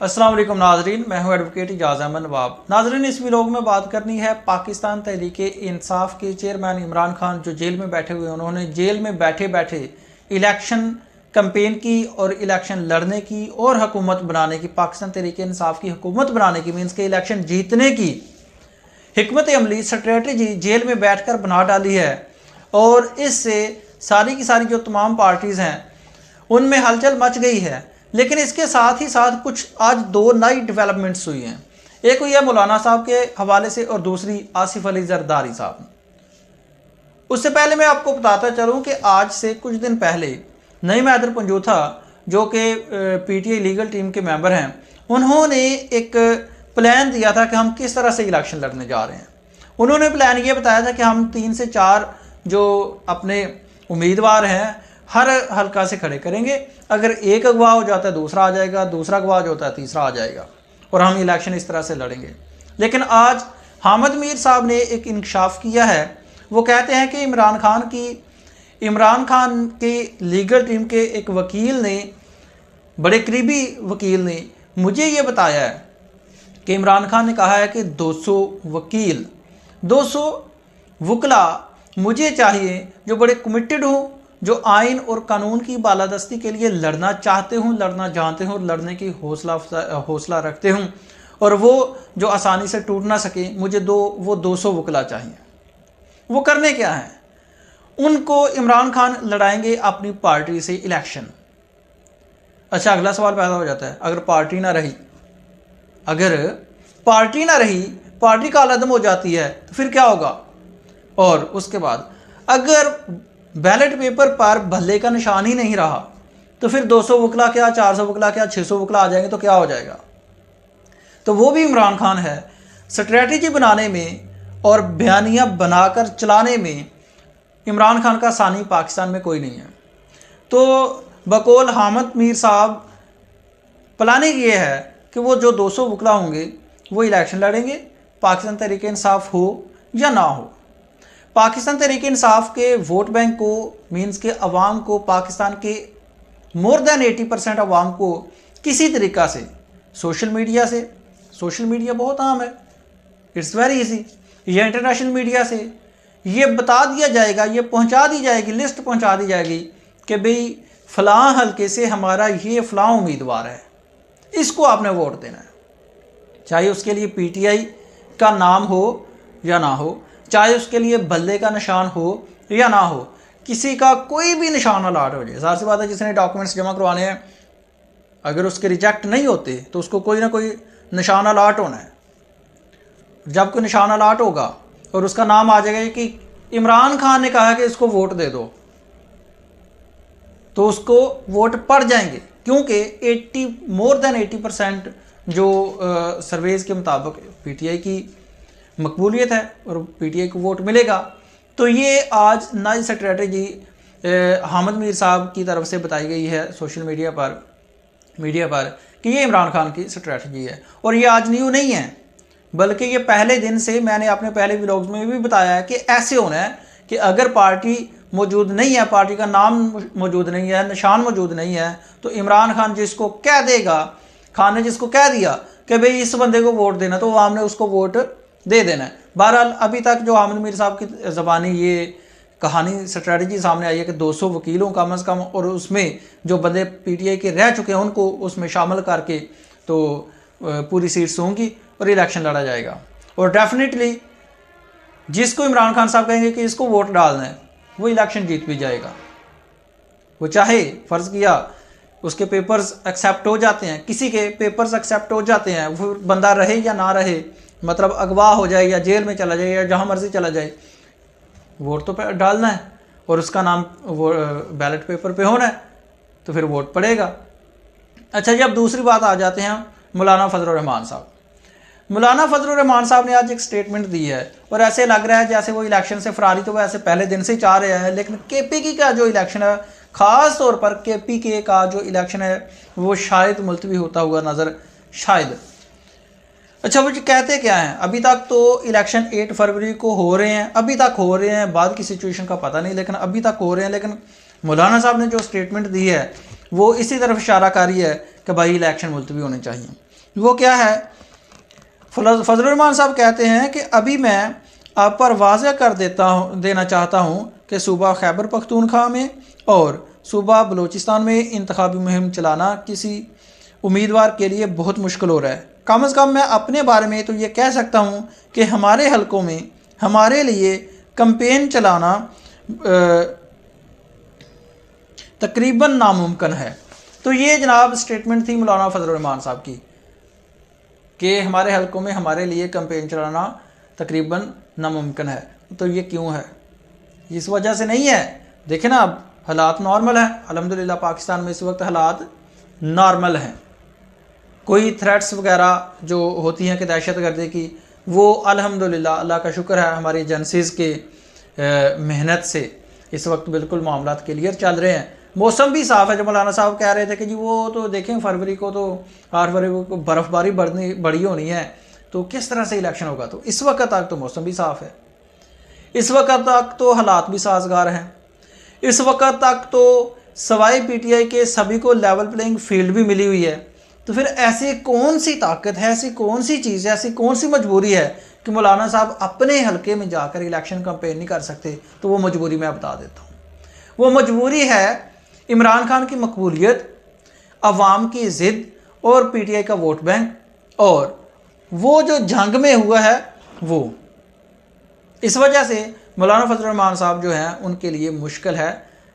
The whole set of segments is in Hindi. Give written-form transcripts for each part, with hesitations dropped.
अस्सलाम वालेकुम नाजरीन, मैं हूं एडवोकेट इजाज़ अहमद नवाब। नाजरीन, इस व्लॉग में बात करनी है पाकिस्तान तहरीक इंसाफ के चेयरमैन इमरान खान जो जेल में बैठे हुए हैं। उन्होंने जेल में बैठे बैठे इलेक्शन कैंपेन की और इलेक्शन लड़ने की और हुकूमत बनाने की, पाकिस्तान तहरीक इंसाफ की हुकूमत बनाने की, मीन्स के इलेक्शन जीतने की हिकमत अमली स्ट्रेटजी जेल में बैठ कर बना डाली है। और इससे सारी की सारी जो तमाम पार्टीज़ हैं उनमें हलचल मच गई है। लेकिन इसके साथ ही साथ कुछ आज दो नई डेवलपमेंट्स हुई हैं। एक हुई है मौलाना साहब के हवाले से और दूसरी आसिफ अली जरदारी साहब। उससे पहले मैं आपको बताता चलूं कि आज से कुछ दिन पहले नईम हैदर पंजूथा जो कि पीटीआई लीगल टीम के मेंबर हैं, उन्होंने एक प्लान दिया था कि हम किस तरह से इलेक्शन लड़ने जा रहे हैं। उन्होंने प्लान ये बताया था कि हम 3 से 4 जो अपने उम्मीदवार हैं हर हल्का से खड़े करेंगे। अगर एक अगवा हो जाता है दूसरा आ जाएगा, दूसरा अगवा जो होता है तीसरा आ जाएगा और हम इलेक्शन इस तरह से लड़ेंगे। लेकिन आज हामिद मीर साहब ने एक इंकशाफ किया है। वो कहते हैं कि इमरान खान के लीगल टीम के एक वकील ने, बड़े करीबी वकील ने मुझे ये बताया है कि इमरान खान ने कहा है कि 200 वकील, 200 वकला मुझे चाहिए जो बड़े कमिटेड हों, जो आइन और कानून की बालादस्ती के लिए लड़ना चाहते हूँ, लड़ना जानते हूँ, लड़ने की हौसला रखते हूँ और वो जो आसानी से टूट ना सके। मुझे वो 200 वकला चाहिए। वो करने क्या है? उनको इमरान खान लड़ाएंगे अपनी पार्टी से इलेक्शन। अच्छा, अगला सवाल पैदा हो जाता है, अगर पार्टी ना रही, पार्टी काल अदम हो जाती है तो फिर क्या होगा? और उसके बाद अगर बैलेट पेपर पर भल्ले का निशान ही नहीं रहा तो फिर 200 वकला क्या, 400 वकला क्या, 600 वकला आ जाएंगे तो क्या हो जाएगा? तो वो भी इमरान खान है। स्ट्रेटजी बनाने में और बयानिया बनाकर चलाने में इमरान खान का सानी पाकिस्तान में कोई नहीं है। तो बकौल हामिद मीर साहब प्लानिंग ये है कि वो जो 200 वकला होंगे वो इलेक्शन लड़ेंगे, पाकिस्तान तहरीक इंसाफ हो या ना हो। पाकिस्तान तहरीक इंसाफ के वोट बैंक को, मीन्स के अवाम को, पाकिस्तान के मोर देन 80% अवाम को किसी तरीक़ा से सोशल मीडिया बहुत आम है, इट्स वेरी इजी, या इंटरनेशनल मीडिया से ये बता दिया जाएगा, ये पहुंचा दी जाएगी, लिस्ट पहुंचा दी जाएगी कि भाई फ़लाँ हल्के से हमारा ये फ़लाँ उम्मीदवार है, इसको आपने वोट देना है। चाहे उसके लिए पीटीआई का नाम हो या ना हो, चाहे उसके लिए बल्ले का निशान हो या ना हो, किसी का कोई भी निशान अलाट हो जाए। ज़ाहिर सी बात है, जिसने डॉक्यूमेंट्स जमा करवाने हैं अगर उसके रिजेक्ट नहीं होते तो उसको कोई ना कोई निशान अलाट होना है। जब कोई निशान अलाट होगा और उसका नाम आ जाएगा कि इमरान खान ने कहा कि इसको वोट दे दो, तो उसको वोट पड़ जाएंगे, क्योंकि मोर देन 80% जो सर्वेज के मुताबिक पीटीआई की मकबूलियत है और पीटीआई को वोट मिलेगा। तो ये आज नई स्ट्रेटजी हामिद मीर साहब की तरफ से बताई गई है सोशल मीडिया पर कि ये इमरान खान की स्ट्रेटजी है। और ये आज न्यू नहीं है, बल्कि ये पहले दिन से, मैंने अपने पहले व्लॉग्स में भी बताया है कि ऐसे होना है कि अगर पार्टी मौजूद नहीं है, पार्टी का नाम मौजूद नहीं है, निशान मौजूद नहीं है, तो इमरान खान जिसको कह देगा, खान ने जिसको कह दिया कि भाई इस बंदे को वोट देना, तो आवाम ने उसको वोट दे देना है। बहरहाल अभी तक जो हामिद मीर साहब की ज़बानी ये कहानी स्ट्रेटजी सामने आई है कि 200 वकीलों कम अज़ कम, और उसमें जो बंदे पीटीआई के रह चुके हैं उनको उसमें शामिल करके तो पूरी सीट्स होंगी और इलेक्शन लड़ा जाएगा। और डेफिनेटली जिसको इमरान खान साहब कहेंगे कि इसको वोट डालना है वो इलेक्शन जीत भी जाएगा। वो चाहे फ़र्ज़ किया उसके पेपर्स एक्सेप्ट हो जाते हैं, किसी के पेपर्स एक्सेप्ट हो जाते हैं, वो बंदा रहे या ना रहे, मतलब अगवा हो जाए या जेल में चला जाए या जहाँ मर्जी चला जाए, वोट तो डालना है और उसका नाम वो बैलेट पेपर पे होना है, तो फिर वोट पड़ेगा। अच्छा जी, अब दूसरी बात आ जाते हैं मौलाना फजल रहमान साहब। मौलाना फजल रहमान साहब ने आज एक स्टेटमेंट दी है और ऐसे लग रहा है जैसे वो इलेक्शन से फरारी तो वैसे पहले दिन से ही चाह रहे हैं, लेकिन केपीके का जो इलेक्शन है, ख़ास तौर पर केपीके का जो इलेक्शन है, वो शायद मुलतवी होता हुआ नज़र, शायद। अच्छा, वो कहते क्या हैं? अभी तक तो इलेक्शन 8 फरवरी को हो रहे हैं, बाद की सिचुएशन का पता नहीं, लेकिन अभी तक हो रहे हैं। लेकिन मौलाना साहब ने जो स्टेटमेंट दी है वो इसी तरफ इशारा कर रही है कि भाई इलेक्शन मुलतवी होने चाहिए। वो क्या है? फजलुर रहमान साहब कहते हैं कि अभी मैं आप पर वाज़ह कर देना चाहता हूँ कि सूबा खैबर पख्तूनख्वा में और सूबा बलूचिस्तान में इंतखाबी मुहिम चलाना किसी उम्मीदवार के लिए बहुत मुश्किल हो रहा है। कम अज़ कम मैं अपने बारे में तो ये कह सकता हूँ कि हमारे हलकों में हमारे लिए कैंपेन चलाना तकरीबन नामुमकिन है। तो ये जनाब स्टेटमेंट थी मौलाना फजलुर रहमान साहब की कि हमारे हलकों में हमारे लिए कैंपेन चलाना तकरीबन नामुमकिन है। तो ये क्यों है? इस वजह से नहीं है। देखें ना, अब हालात नॉर्मल हैं अल्हम्दुलिल्लाह। पाकिस्तान में इस वक्त हालात नॉर्मल हैं। कोई थ्रेट्स वगैरह जो होती हैं कि दहशतगर्दी की, वो अल्हम्दुलिल्लाह अल्लाह का शुक्र है हमारी एजेंसीज़ के मेहनत से इस वक्त बिल्कुल मामलात क्लियर चल रहे हैं। मौसम भी साफ़ है। जो मौलाना साहब कह रहे थे कि जी वो तो देखें फरवरी को तो 8 फरवरी को बर्फ़बारी बड़ी होनी है, तो किस तरह से इलेक्शन होगा? तो इस वक्त तक तो मौसम भी साफ़ है, इस वक्त तक तो हालात भी साजगार हैं, इस वक्त तक तो सवाई पीटीआई के सभी को लेवल प्लेइंग फील्ड भी मिली हुई है। तो फिर ऐसी कौन सी ताकत है, ऐसी कौन सी चीज़ है, ऐसी कौन सी मजबूरी है कि मौलाना साहब अपने हलके में जाकर इलेक्शन कैंपेन नहीं कर सकते? तो वो मजबूरी मैं बता देता हूँ। वो मजबूरी है इमरान खान की मकबूलियत, अवाम की ज़िद और पीटीआई का वोट बैंक, और वो जो जंग में हुआ है वो। इस वजह से मौलाना फजलुर रहमान साहब जो हैं उनके लिए मुश्किल है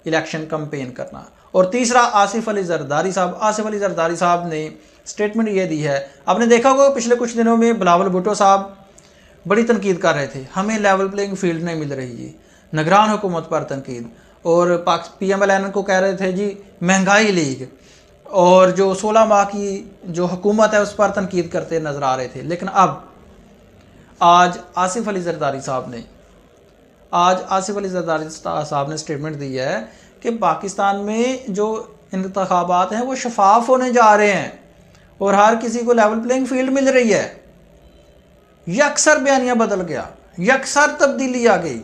इलेक्शन कैंपेन करना। और तीसरा आसिफ अली जरदारी साहब। आसिफ अली जरदारी साहब ने स्टेटमेंट ये दी है, आपने देखा होगा पिछले कुछ दिनों में बिलावल भुट्टो साहब बड़ी तनकीद कर रहे थे, हमें लेवल प्लेइंग फील्ड नहीं मिल रही जी, निगरान हुकूमत पर तनकीद। और PMLN को कह रहे थे जी महंगाई लीग, और जो 16 माह की जो हुकूमत है उस पर तनकीद करते नज़र आ रहे थे। लेकिन अब आज आसिफ अली जरदारी साहब ने स्टेटमेंट दी है कि पाकिस्तान में जो इंतखाबात हैं वो शफाफ होने जा रहे हैं और हर किसी को लेवल प्लेइंग फील्ड मिल रही है। यकसर बयानिया बदल गया, यकसर तब्दीली आ गई।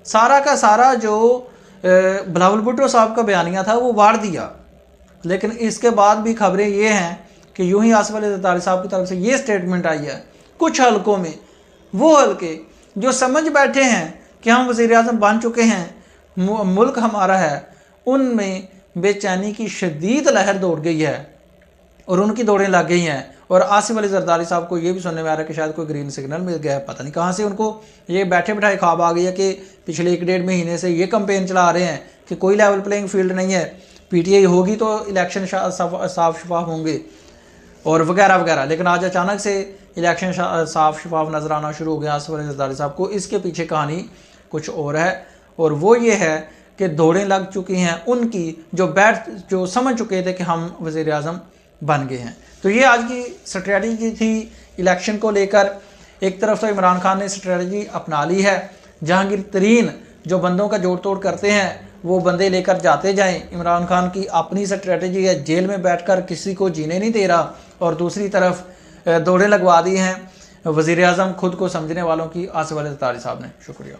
सारा का सारा जो बिलावल भुट्टो साहब का बयानिया था वो वाड़ दिया। लेकिन इसके बाद भी खबरें ये हैं कि यूं ही आसिफ अली जरदारी साहब की तरफ से ये स्टेटमेंट आई है, कुछ हलकों में वो हलके जो समझ बैठे हैं कि हम वज़ीर-ए-आज़म बन चुके हैं, मुल्क हमारा है, उनमें बेचैनी की शदीद लहर दौड़ गई है और उनकी दौड़ें लग गई हैं। और आसिफ अली जरदारी साहब को ये भी सुनने में आ रहा है कि शायद कोई ग्रीन सिग्नल मिल गया है, पता नहीं कहाँ से उनको ये बैठे बैठाए ख्वाब आ गई है कि पिछले 1-1.5 महीने से ये कैंपेन चला रहे हैं कि कोई लेवल प्लेइंग फील्ड नहीं है, पीटीआई होगी तो इलेक्शन साफ शफाफ होंगे और वगैरह वगैरह। लेकिन आज अचानक से इलेक्शन साफ शफाफ नज़र आना शुरू हो गया आसिफ अली जरदारी साहब को। इसके पीछे कहानी कुछ और है, और वो ये है कि दौड़ें लग चुकी हैं उनकी जो समझ चुके थे कि हम वज़ीर-ए-आज़म बन गए हैं। तो ये आज की स्ट्रेटजी थी इलेक्शन को लेकर। एक तरफ तो इमरान खान ने स्ट्रेटजी अपना ली है, जहांगीर तरीन जो बंदों का जोड़ तोड़ करते हैं वो बंदे लेकर जाते जाएं। इमरान खान की अपनी स्ट्रेटजी है, जेल में बैठकर किसी को जीने नहीं दे रहा, और दूसरी तरफ दौड़ें लगवा दी हैं वज़ीर-ए-आज़म खुद को समझने वालों की आसिफ अली जरदारी साहब ने। शुक्रिया।